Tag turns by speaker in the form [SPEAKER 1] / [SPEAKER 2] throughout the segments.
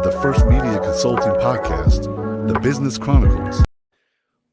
[SPEAKER 1] the first media consulting podcast, The Business Chronicles.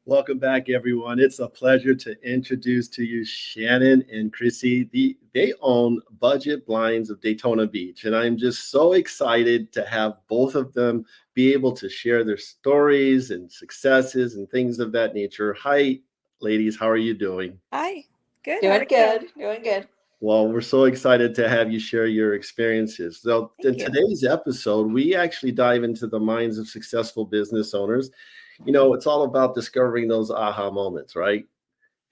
[SPEAKER 2] Welcome back, everyone. It's a pleasure to introduce to you Shannon and Krissi. They own Budget Blinds of Daytona Beach, and I'm just so excited to have both of them be able to share their stories and successes and things of that nature. Hi, ladies. How are you doing?
[SPEAKER 3] Hi. Good.
[SPEAKER 4] Doing good.
[SPEAKER 2] Well, we're so excited to have you share your experiences. So
[SPEAKER 3] Thank you.
[SPEAKER 2] Today's episode, we actually dive into the minds of successful business owners. You know, it's all about discovering those aha moments, right?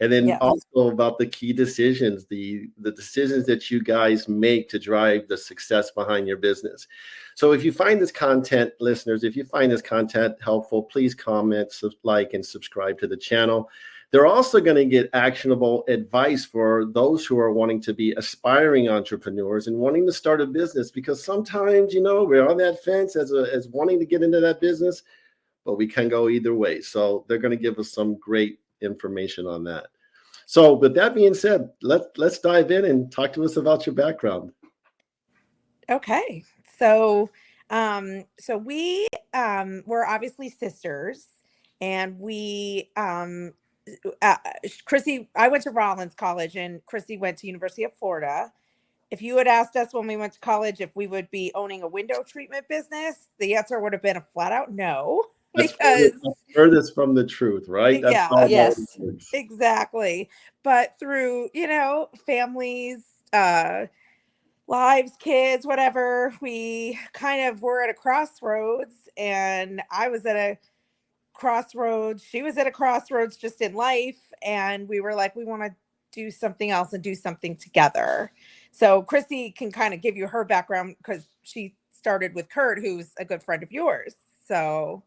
[SPEAKER 2] And then
[SPEAKER 3] Yes.
[SPEAKER 2] also about the key decisions, the decisions that you guys make to drive the success behind your business. So if you find this content, listeners, if you find this content helpful, please comment, like, and subscribe to the channel. They're also going to get actionable advice for those who are wanting to be aspiring entrepreneurs and wanting to start a business, because sometimes, you know, we're on that fence as wanting to get into that business, but we can go either way. So they're going to give us some great information on that. So with that being said, let's dive in and talk to us about your background.
[SPEAKER 3] Okay. So we were obviously sisters, and we Krissi, I went to Rollins College and Krissi went to University of Florida. If you had asked us when we went to college if we would be owning a window treatment business, the answer would have been a flat out no. Because
[SPEAKER 2] furthest from the truth, right? That's
[SPEAKER 3] yeah,
[SPEAKER 4] yes,
[SPEAKER 3] exactly. But through, families, lives, kids, whatever, we kind of were at a crossroads, and I was at a crossroads. She was at a crossroads just in life. And we were like, we want to do something else and do something together. So Krissi can kind of give you her background because she started with Kurt, who's a good friend of yours. So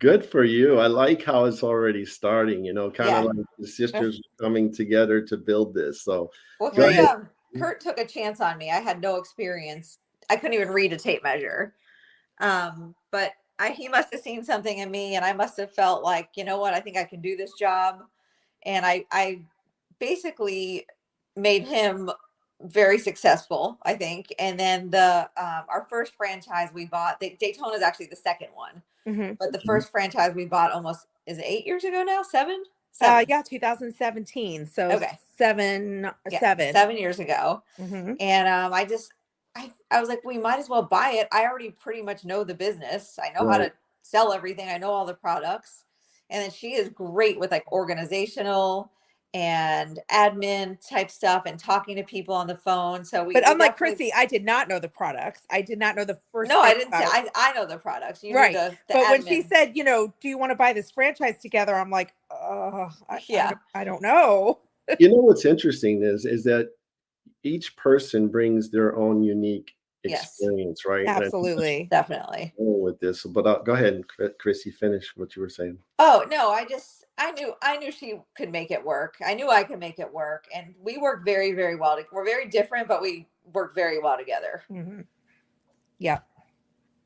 [SPEAKER 2] good for you. I like how it's already starting, kind of like the sisters coming together to build this. So
[SPEAKER 4] well, Kurt took a chance on me. I had no experience. I couldn't even read a tape measure. But he must have seen something in me, and I must have felt like, you know what, I think I can do this job. And I basically made him very successful, I think. And then our first franchise we bought, Daytona is actually the second one.
[SPEAKER 3] Mm-hmm.
[SPEAKER 4] But the first franchise we bought is it 8 years ago now? Seven?
[SPEAKER 3] 2017. So
[SPEAKER 4] okay.
[SPEAKER 3] 7
[SPEAKER 4] years ago.
[SPEAKER 3] Mm-hmm.
[SPEAKER 4] And I was like, we might as well buy it. I already pretty much know the business. I know how to sell everything. I know all the products. And then she is great with like organizational and admin type stuff and talking to people on the phone.
[SPEAKER 3] But unlike Krissi, I did not know the products. I did not know the first.
[SPEAKER 4] No, I didn't say I know the products. You
[SPEAKER 3] right.
[SPEAKER 4] Know the
[SPEAKER 3] but
[SPEAKER 4] admin.
[SPEAKER 3] When she said, do you want to buy this franchise together? I'm like, I don't know.
[SPEAKER 2] You know, what's interesting is that each person brings their own unique experience, right?
[SPEAKER 3] Absolutely.
[SPEAKER 4] Definitely.
[SPEAKER 2] With this, but go ahead, Krissi, finish what you were saying.
[SPEAKER 4] Oh, no, I knew she could make it work. I knew I could make it work. And we work very, very well. We're very different, but we work very well together.
[SPEAKER 3] Mm-hmm. Yeah.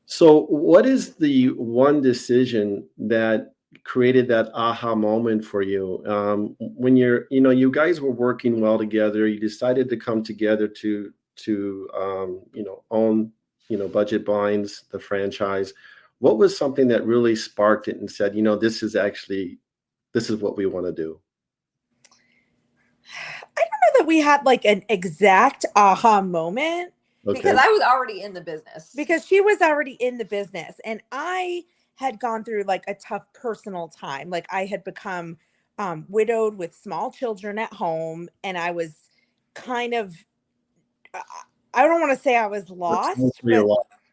[SPEAKER 2] So what is the one decision that created that aha moment for you? When you guys were working well together, you decided to come together to own, Budget Blinds, the franchise. What was something that really sparked it and said, this is what we want to do?
[SPEAKER 3] I don't know that we had like an exact aha moment.
[SPEAKER 2] Okay.
[SPEAKER 4] Because I was already in the business.
[SPEAKER 3] Because she was already in the business. And I had gone through like a tough personal time. Like I had become widowed with small children at home. And I was kind of, I don't want to say I was lost, but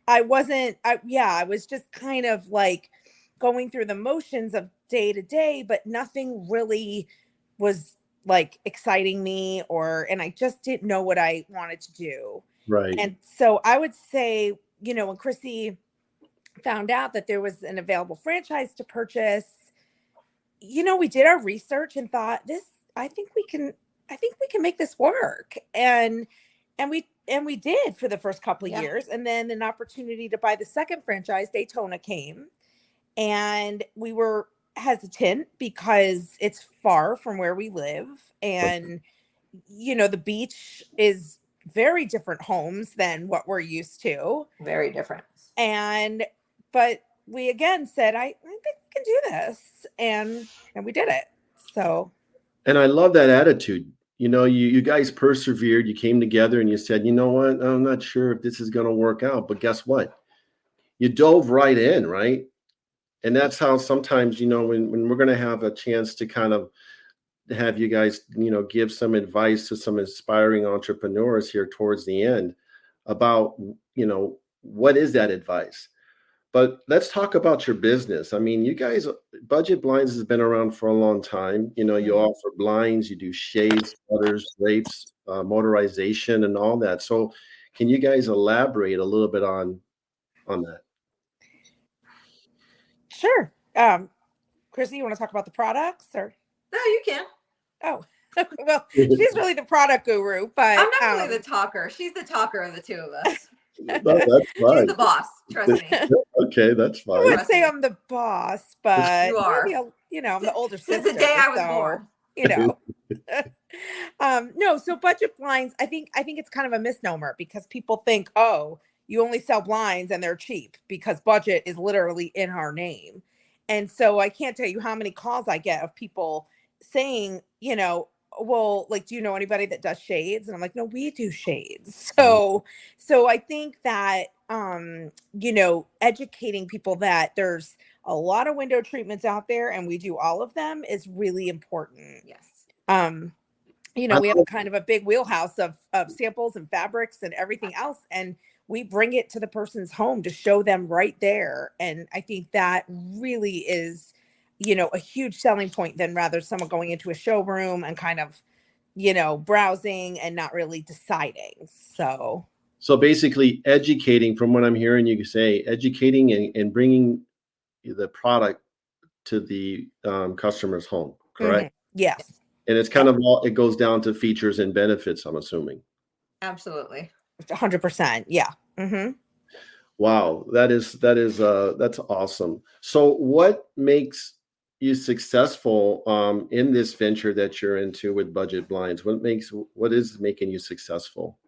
[SPEAKER 3] I wasn't. I was just kind of like going through the motions of day to day, but nothing really was like exciting me, and I just didn't know what I wanted to do.
[SPEAKER 2] Right.
[SPEAKER 3] And so I would say, when Krissi found out that there was an available franchise to purchase, we did our research and thought, I think we can make this work. And we did for the first couple of years. And then an opportunity to buy the second franchise, Daytona, came. And we were hesitant because it's far from where we live. And, the beach is very different homes than what we're used to.
[SPEAKER 4] Very different.
[SPEAKER 3] But we again said, I think we can do this. And we did it. So.
[SPEAKER 2] And I love that attitude. You guys persevered, you came together and you said, you know what, I'm not sure if this is going to work out, but guess what? You dove right in, right? And that's how sometimes, when we're going to have a chance to kind of have you guys, give some advice to some inspiring entrepreneurs here towards the end about, what is that advice? But let's talk about your business. I mean, you guys, Budget Blinds has been around for a long time. You offer blinds, you do shades, shutters, drapes, motorization, and all that. So can you guys elaborate a little bit on that?
[SPEAKER 3] Sure. Krissi, you want to talk about the products or?
[SPEAKER 4] No, you can.
[SPEAKER 3] Oh, well, she's really the product guru, but
[SPEAKER 4] I'm not really the talker. She's the talker of the two of us.
[SPEAKER 2] No, that's fine.
[SPEAKER 4] She's the boss. Trust me.
[SPEAKER 2] Okay, that's fine.
[SPEAKER 3] I would say I'm the boss, but
[SPEAKER 4] you are.
[SPEAKER 3] Maybe, I'm the older sister.
[SPEAKER 4] Since the day I was born.
[SPEAKER 3] No, so Budget Blinds, I think it's kind of a misnomer because people think, oh, you only sell blinds and they're cheap because budget is literally in our name. And so I can't tell you how many calls I get of people saying, well, like, do you know anybody that does shades? And I'm like, no, we do shades. So I think that, educating people that there's a lot of window treatments out there and we do all of them is really important.
[SPEAKER 4] Yes.
[SPEAKER 3] We have kind of a big wheelhouse of samples and fabrics and everything else. And we bring it to the person's home to show them right there. And I think that really is, a huge selling point than rather someone going into a showroom and kind of, browsing and not really deciding. So
[SPEAKER 2] basically educating, from what I'm hearing you say, educating and bringing the product to the customer's home, correct?
[SPEAKER 3] Mm-hmm. Yes.
[SPEAKER 2] And it's kind of it goes down to features and benefits, I'm assuming.
[SPEAKER 4] Absolutely.
[SPEAKER 3] 100%. Yeah. Mm-hmm.
[SPEAKER 2] Wow. That's awesome. So what makes you successful in this venture that you're into with Budget Blinds? What is making you successful?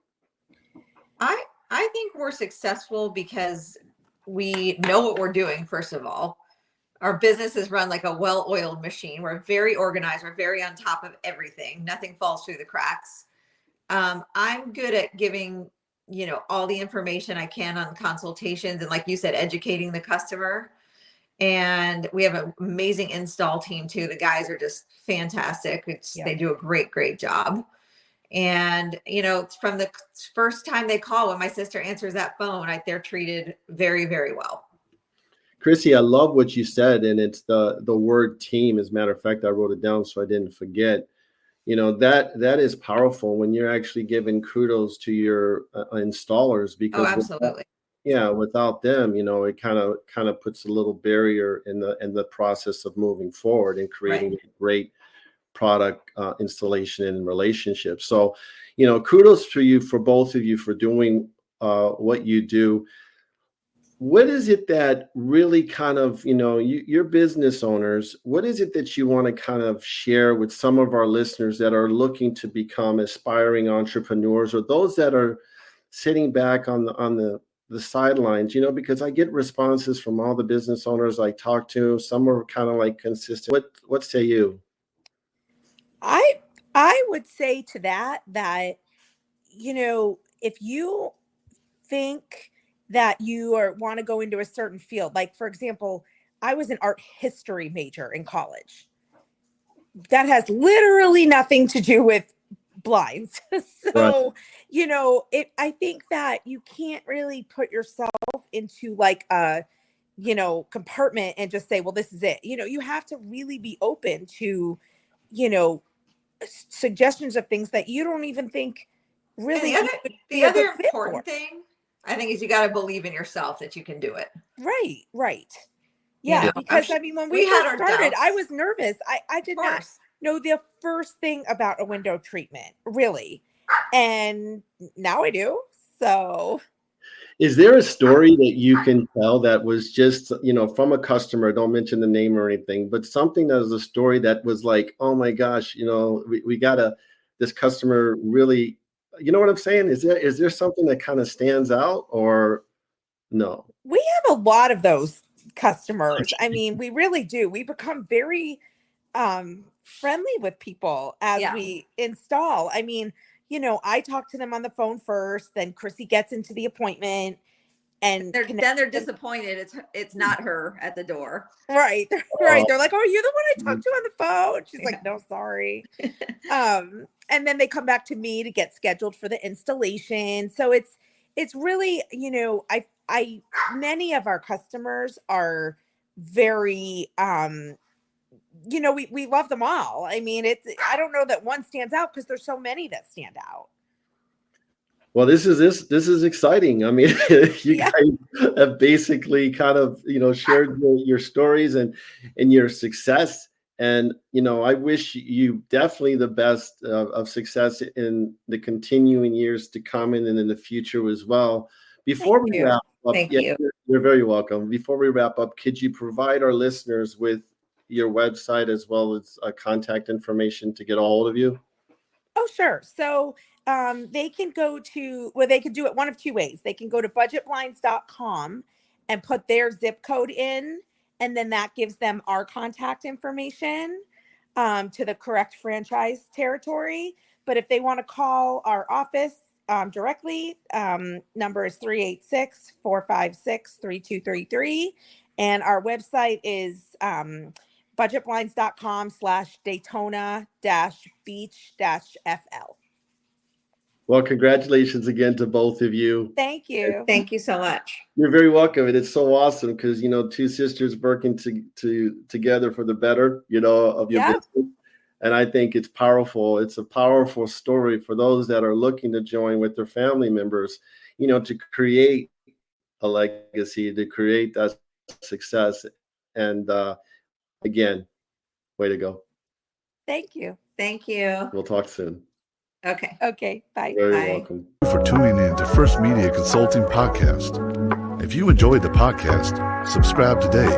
[SPEAKER 4] I think we're successful because we know what we're doing. First of all, our business is run like a well-oiled machine. We're very organized. We're very on top of everything. Nothing falls through the cracks. I'm good at giving, all the information I can on consultations. And like you said, educating the customer. And we have an amazing install team too. The guys are just fantastic. They do a great job. And, from the first time they call, when my sister answers that phone, they're treated very, very well.
[SPEAKER 2] Krissi, I love what you said. And it's the word team. As a matter of fact, I wrote it down so I didn't forget. That is powerful when you're actually giving kudos to your installers, because
[SPEAKER 4] absolutely.
[SPEAKER 2] Without them, it kind of puts a little barrier in the process of moving forward and creating a great product installation and relationship. So, kudos to you, for both of you, for doing what you do. What is it that really kind of, you're business owners, what is it that you want to kind of share with some of our listeners that are looking to become aspiring entrepreneurs, or those that are sitting back on the sidelines, because I get responses from all the business owners I talk to. Some are kind of like consistent. What say you?
[SPEAKER 3] I would say to that, if you think that you want to go into a certain field, like, for example, I was an art history major in college. That has literally nothing to do with blinds. So, I think that you can't really put yourself into like a, compartment and just say, well, this is it. You have to really be open to, suggestions of things that you don't even think really.
[SPEAKER 4] The other important thing, I think, is you got to believe in yourself that you can do it.
[SPEAKER 3] Right. Yeah. Because when we first started, I was nervous. I did not know the first thing about a window treatment, really. And now I do. So.
[SPEAKER 2] Is there a story that you can tell that was just, from a customer, don't mention the name or anything, but something that was a story that was like, oh my gosh, we got this customer really, you know what I'm saying? Is there something that kind of stands out, or no?
[SPEAKER 3] We have a lot of those customers. I mean, we really do. We become very friendly with people as we install. I mean, I talk to them on the phone first, then Krissi gets into the appointment, and
[SPEAKER 4] then they're disappointed it's not her at the door.
[SPEAKER 3] Right. They're like, "Oh, you're the one I talked to on the phone." She's like, "No, sorry." And then they come back to me to get scheduled for the installation. So it's really, I many of our customers are very we love them all. I mean, I don't know that one stands out because there's so many that stand out.
[SPEAKER 2] Well, this is exciting. I mean, you guys have basically kind of, shared your stories and your success. And, I wish you definitely the best of success in the continuing years to come and in the future as well. Before we wrap up,
[SPEAKER 4] Thank you.
[SPEAKER 2] You're very welcome. Before we wrap up, could you provide our listeners with your website as well as contact information to get a hold of you?
[SPEAKER 3] Oh, sure. So they can they can do it one of two ways. They can go to budgetblinds.com and put their zip code in, and then that gives them our contact information to the correct franchise territory. But if they want to call our office directly, number is 386-456-3233. And our website is budgetblinds.com/Daytona-beach-FL.
[SPEAKER 2] Well, congratulations again to both of you.
[SPEAKER 3] Thank you.
[SPEAKER 4] Thank you so much.
[SPEAKER 2] You're very welcome. And it's so awesome because, two sisters working together for the better, of your business. And I think it's powerful. It's a powerful story for those that are looking to join with their family members, to create a legacy, to create that success. And again, way to go.
[SPEAKER 3] Thank you.
[SPEAKER 4] Thank you.
[SPEAKER 2] We'll talk soon.
[SPEAKER 4] Okay. Bye.
[SPEAKER 2] Very
[SPEAKER 4] Bye.
[SPEAKER 2] welcome.
[SPEAKER 1] Thank you for tuning in to First Media Consulting Podcast. If you enjoyed the podcast, subscribe today.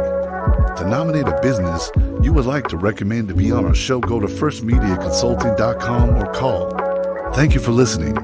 [SPEAKER 1] To nominate a business you would like to recommend to be on our show, go to firstmediaconsulting.com or call. Thank you for listening.